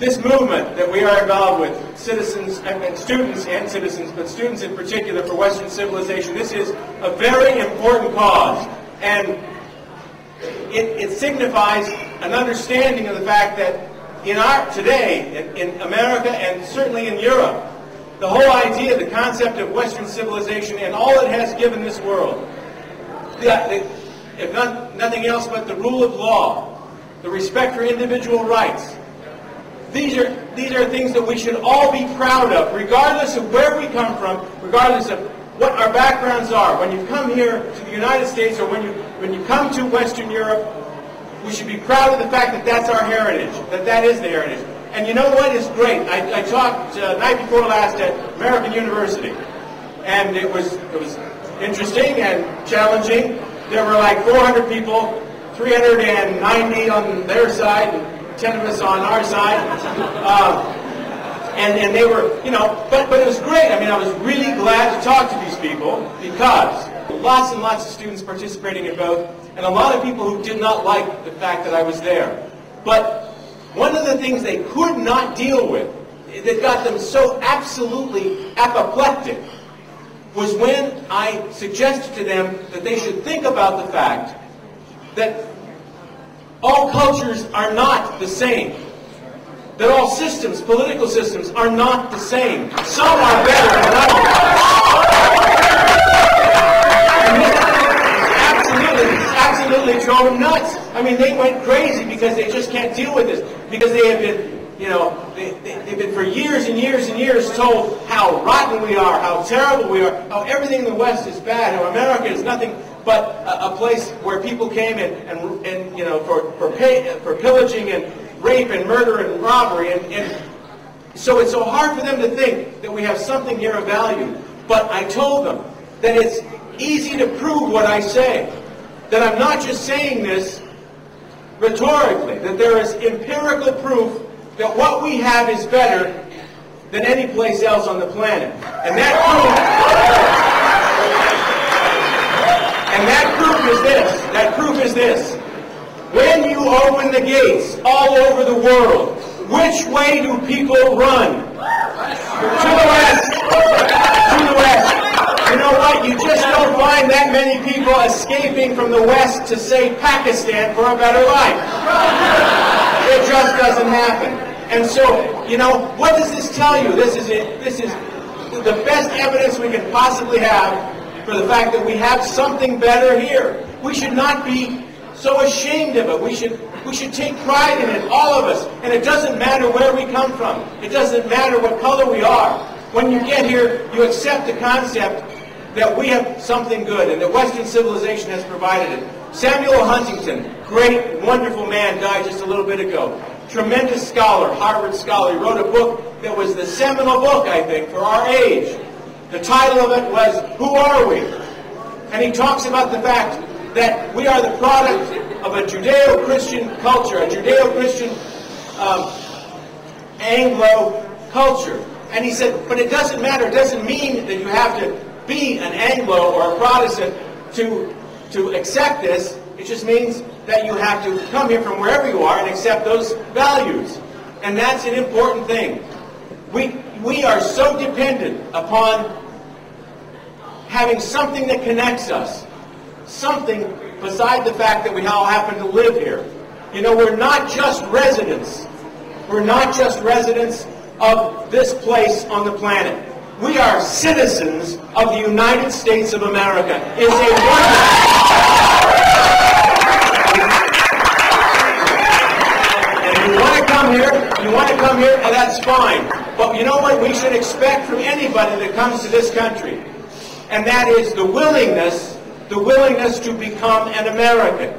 This movement that we are involved with, citizens and students and citizens, but students in particular for Western civilization, this is a very important cause. And it signifies an understanding of the fact that today, in America and certainly in Europe, the whole idea, the concept of Western civilization and all it has given this world, if nothing else but the rule of law, the respect for individual rights, these are things that we should all be proud of, regardless of where we come from, regardless of what our backgrounds are. When you come here to the United States or when you come to Western Europe, we should be proud of the fact that that's our heritage, that is the heritage. And you know what is great? I talked night before last at American University, and it was interesting and challenging. There were like 400 people, 390 on their side, and 10 of us on our side. And they were, but it was great. I mean, I was really glad to talk to these people because lots and lots of students participating in both, and a lot of people who did not like the fact that I was there. But one of the things they could not deal with, that got them so absolutely apoplectic, was when I suggested to them that they should think about the fact that all cultures are not the same. That all systems, political systems, are not the same. Some are better than others. And this absolutely drove them nuts. I mean, they went crazy because they just can't deal with this. Because they have been, they've been for years and years and years told how rotten we are, how terrible we are, how everything in the West is bad, how America is nothing but a place where people came for pillaging and rape and murder and robbery, and so it's so hard for them to think that we have something here of value. But I told them that it's easy to prove what I say, that I'm not just saying this rhetorically, that there is empirical proof that what we have is better than any place else on the planet. And that proof is this. When you open the gates all over the world, which way do people run? To the west. To the west. You know what? You just don't find that many people escaping from the west to, say, Pakistan for a better life. It just doesn't happen. And so, what does this tell you? This is the best evidence we can possibly have for the fact that we have something better here. We should not be so ashamed of it. We should take pride in it, all of us. And it doesn't matter where we come from. It doesn't matter what color we are. When you get here, you accept the concept that we have something good and that Western civilization has provided it. Samuel Huntington, great, wonderful man, died just a little bit ago. Tremendous scholar, Harvard scholar. He wrote a book that was the seminal book, I think, for our age. The title of it was, Who Are We? And he talks about the fact that we are the product of a Judeo-Christian culture, a Judeo-Christian Anglo culture. And he said, but it doesn't matter. It doesn't mean that you have to be an Anglo or a Protestant to accept this. It just means that you have to come here from wherever you are and accept those values. And that's an important thing. We are so dependent upon having something that connects us. Something beside the fact that we all happen to live here. We're not just residents. We're not just residents of this place on the planet. We are citizens of the United States of America. It's a wonderful. And you want to come here, and that's fine. But you know what we should expect from anybody that comes to this country? And that is the willingness to become an American.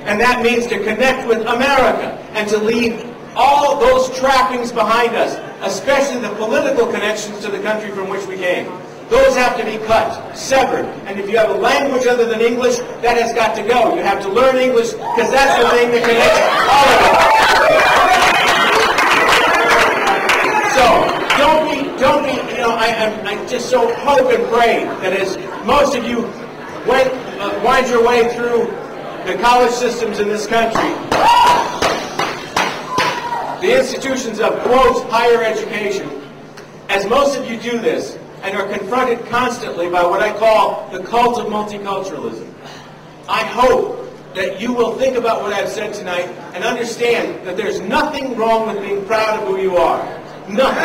And that means to connect with America and to leave all those trappings behind us, especially the political connections to the country from which we came. Those have to be cut, severed. And if you have a language other than English, that has got to go. You have to learn English because that's the thing that connects all of us. So don't be. I just so hope and pray that as most of you wind your way through the college systems in this country, the institutions of, quote, higher education, as most of you do this, and are confronted constantly by what I call the cult of multiculturalism, I hope that you will think about what I've said tonight and understand that there's nothing wrong with being proud of who you are. Nothing.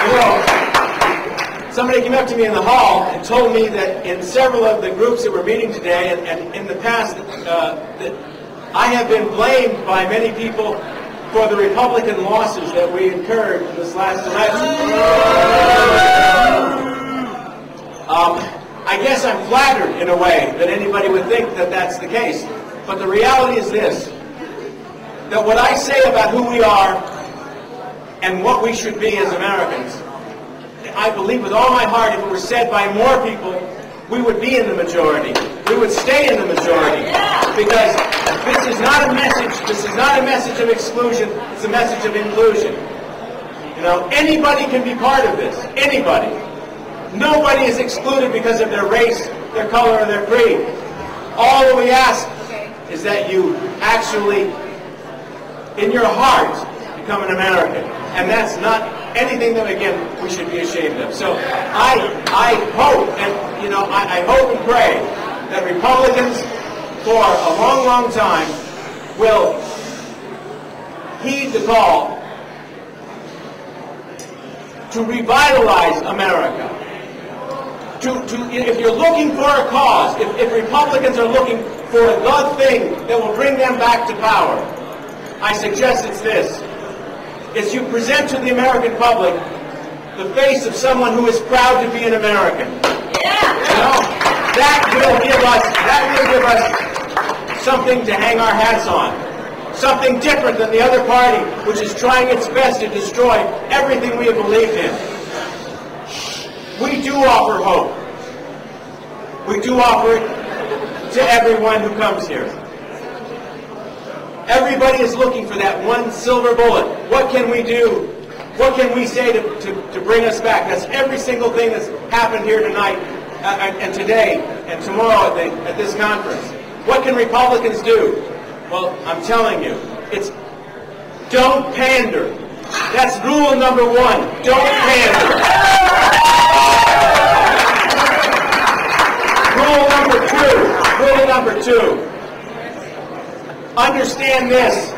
You know, somebody came up to me in the hall and told me that in several of the groups that were meeting today and in the past that I have been blamed by many people for the Republican losses that we incurred in this last election. I guess I'm flattered in a way that anybody would think that that's the case. But the reality is this, that what I say about who we are and what we should be as Americans, I believe with all my heart if it were said by more people, we would be in the majority. We would stay in the majority. Because this is not a message of exclusion, it's a message of inclusion. You know, anybody can be part of this. Anybody. Nobody is excluded because of their race, their color, or their creed. All that we ask is that you actually, in your heart, become an American. And that's not anything that, again, we should be ashamed of. So I hope, and you know, I hope and pray that Republicans, for a long, long time, will heed the call to revitalize America. If you're looking for a cause, if Republicans are looking for the thing that will bring them back to power, I suggest it's this. It's you present to the American public the face of someone who is proud to be an American. Yeah. You know, that will give us something to hang our hats on. Something different than the other party, which is trying its best to destroy everything we have believed in. We do offer hope. We do offer it to everyone who comes here. Everybody is looking for that one silver bullet. What can we do? What can we say to bring us back? That's every single thing that's happened here tonight and today and tomorrow at this conference. What can Republicans do? Well, I'm telling you, it's don't pander. That's rule number one. Don't pander. Rule number two. Understand this.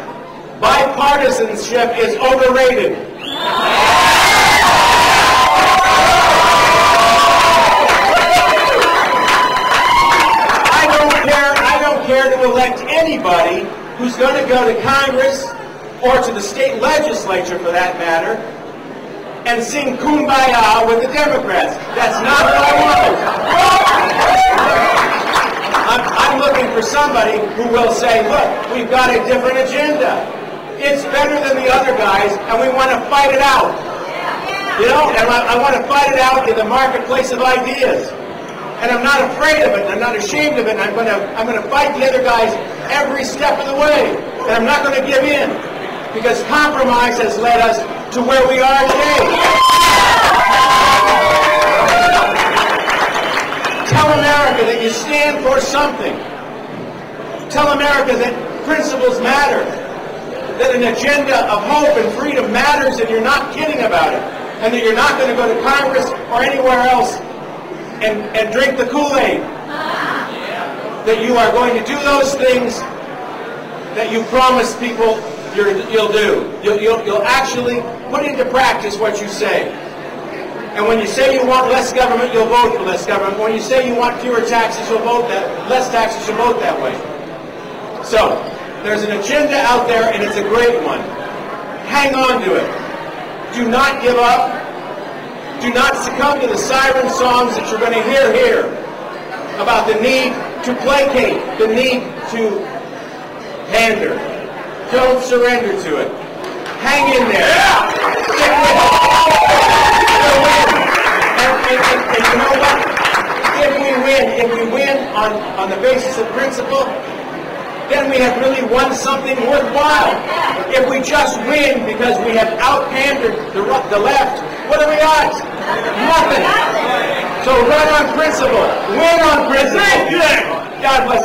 Bipartisanship is overrated. I don't care to elect anybody who's going to go to Congress or to the state legislature, for that matter, and sing Kumbaya with the Democrats. That's not what I want. I'm looking for somebody who will say, look, we've got a different agenda. It's better than the other guys, and we want to fight it out. You know, and I want to fight it out in the marketplace of ideas. And I'm not afraid of it, and I'm not ashamed of it, and I'm going to fight the other guys every step of the way. And I'm not going to give in, because compromise has led us to where we are today. Tell America that you stand for something. Tell America that principles matter, that an agenda of hope and freedom matters, and you're not kidding about it, and that you're not going to go to Congress or anywhere else and drink the Kool-Aid. That you are going to do those things that you promised people you'll do. You'll actually put into practice what you say. And when you say you want less government, you'll vote for less government. When you say you want fewer taxes, you'll vote less taxes, you'll vote that way. So, there's an agenda out there, and it's a great one. Hang on to it. Do not give up. Do not succumb to the siren songs that you're going to hear here about the need to placate, the need to pander. Don't surrender to it. Hang in there. Stick with it. And you know what? If we win on the basis of principle, then we have really won something worthwhile. If we just win because we have out-pandered the left, what are we at? Nothing. So run on principle. Win on principle. God bless.